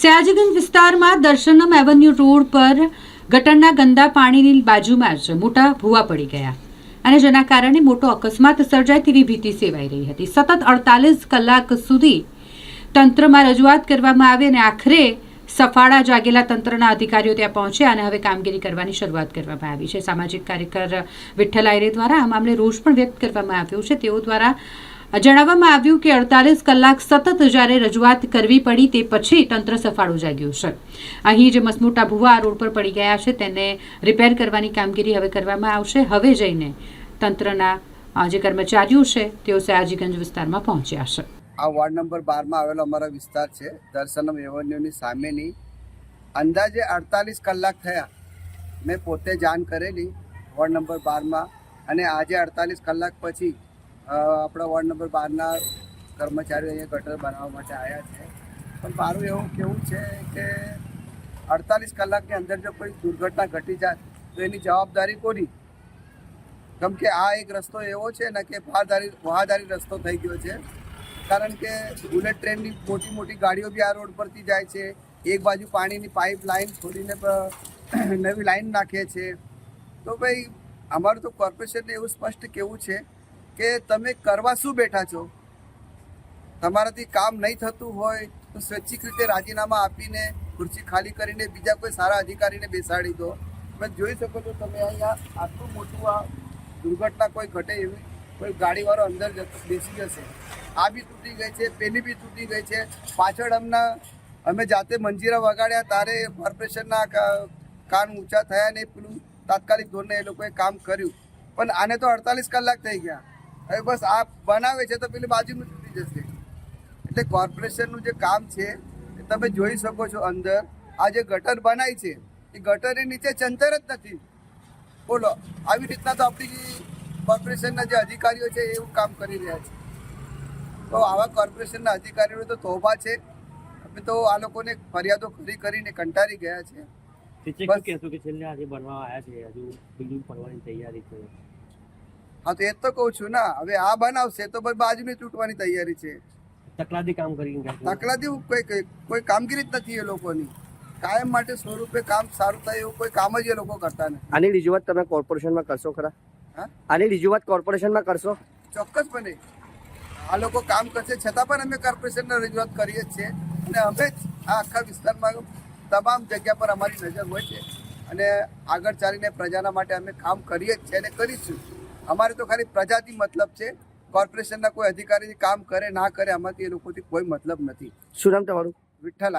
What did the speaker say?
સયાજીગંજ વિસ્તારમાં દર્શનમ avenue road પર ગટરના ગંદા પાણીની બાજુમાં જ મોટા ભૂવા પડી ગયા અને જેના કારણે મોટો અકસ્માત સર્જાય તેવી ભીતિ સેવાઈ રહી હતી। સતત 48 કલાક સુધી તંત્રમાં રજૂઆત કરવામાં આવી અને આખરે સફાળા જાગેલા તંત્રના અધિકારીઓ ત્યાં પહોંચ્યા અને હવે કામગીરી કરવાની શરૂઆત કરવામાં આવી છે। સામાજિક કાર્યકર વિઠ્ઠલ આયરે દ્વારા આ મામલે રોષ પણ વ્યક્ત કરવામાં આવ્યો છે। તેઓ દ્વારા જણાવવામાં આવ્યું કે 48 કલાક સતત જ્યારે રજૂઆત કરવી પડી તે પછી તંત્ર સફાળું જાગ્યું છે। અહીં જે મસમોટા ભૂવા રોડ પર પડી ગયા છે તેને રિપેર કરવાની કામગીરી હવે કરવામાં આવશે। હવે જઈને તંત્રના જે કર્મચારીઓ છે તેઓ સયાજીગંજ વિસ્તારમાં પહોંચ્યા છે। આ વોર્ડ નંબર 12 માં આવેલો અમારો વિસ્તાર છે। દર્શનમ એવન્યુની સામેની અંદાજે 48 કલાક થયા મેં પોતે જાણ કરેલી વોર્ડ નંબર 12 માં અને આજે 48 કલાક પછી આપણા વોર્ડ નંબર 12ના કર્મચારીઓ અહીંયા ગટર બનાવવા માટે આવ્યા છે। પણ મારું એવું કેવું છે કે 48 કલાકની અંદર જો કોઈ દુર્ઘટના ઘટી જાય તો એની જવાબદારી કોની? કેમ કે આ એક રસ્તો એવો છે ને કે વાહદારી રસ્તો થઈ ગયો છે। કારણ કે બુલેટ ટ્રેનની મોટી ગાડીઓ બી આ રોડ પરથી જાય છે। એક બાજુ પાણીની પાઇપ લાઇન છોડીને નવી લાઇન નાખે છે। તો ભાઈ અમારું તો કોર્પોરેશનને એવું સ્પષ્ટ કહેવું છે કે તમે કરવા શું બેઠા છો? તમારાથી કામ નહીં થતું હોય તો સ્વૈચ્છિક રીતે રાજીનામા આપીને ખુરશી ખાલી કરીને બીજા કોઈ સારા અધિકારીને બેસાડી દો। તમે જોઈ શકો છો તમે અહીંયા આટલું મોટું આ દુર્ઘટના કોઈ ઘટે એવી કોઈ ગાડીવાળો અંદર બેસી જશે। આ બી તૂટી ગઈ છે, પેલી બી તૂટી ગઈ છે। પાછળ અમે જાતે મંજીરા વગાડ્યા તારે કોર્પોરેશનના કાન ઊંચા થયા ને પેલું તાત્કાલિક ધોરણે એ લોકોએ કામ કર્યું। પણ આને તો 48 કલાક થઈ ગયા। હવે બસ આ બનાવે છે તો પેલી બાજુનું તૂટી જશે। એટલે કોર્પોરેશનનું જે કામ છે એ તમે જોઈ શકો છો। અંદર આ જે ગટર બનાવી છે એ ગટરની નીચે ચંતર જ નથી। બોલો આવી રીતના તો આપણી કોર્પોરેશનના જે અધિકારીઓ છે એવું કામ કરી રહ્યા છે। તો આવા કોર્પોરેશનના અધિકારીઓ તો તોબા છે। અમે તો આ લોકોને ફરિયાદો કરીને કંટાળી ગયા છે। હા તો એ તો કહું છું ને, હવે આ બનાવશે તો બાજુની તૂટવાની તૈયારી છે। તકલાદી કામ કરીને તકલાદી કોઈ કામગીરી જ નથી એ લોકોની। કાયમ માટે સ્વરૂપે કામ સારું થાય એવું કોઈ કામ જ એ લોકો કરતા નથી। આની રજૂઆત તમે કોર્પોરેશનમાં કરશો ખરા? હા, આની રજૂઆત કોર્પોરેશનમાં કરશો? ચોક્કસપણે આ લોકો કામ કરશે છતાં પણ અમે કોર્પોરેશનને રજૂઆત કરીએ જ છીએ અને અમે જ આ આખા વિસ્તારમાં તમામ જગ્યા પર અમારી નજર હોય છે અને આગળ ચાલીને પ્રજાના માટે અમે કામ કરીએ જ છીએ અને કરીશું। અમારે તો ખાલી પ્રજાથી મતલબ છે। કોર્પોરેશનના કોઈ અધિકારી કામ કરે ના કરે આમાંથી એ લોકોથી કોઈ મતલબ નથી। શું નામ તમારું? વિઠ્ઠલ।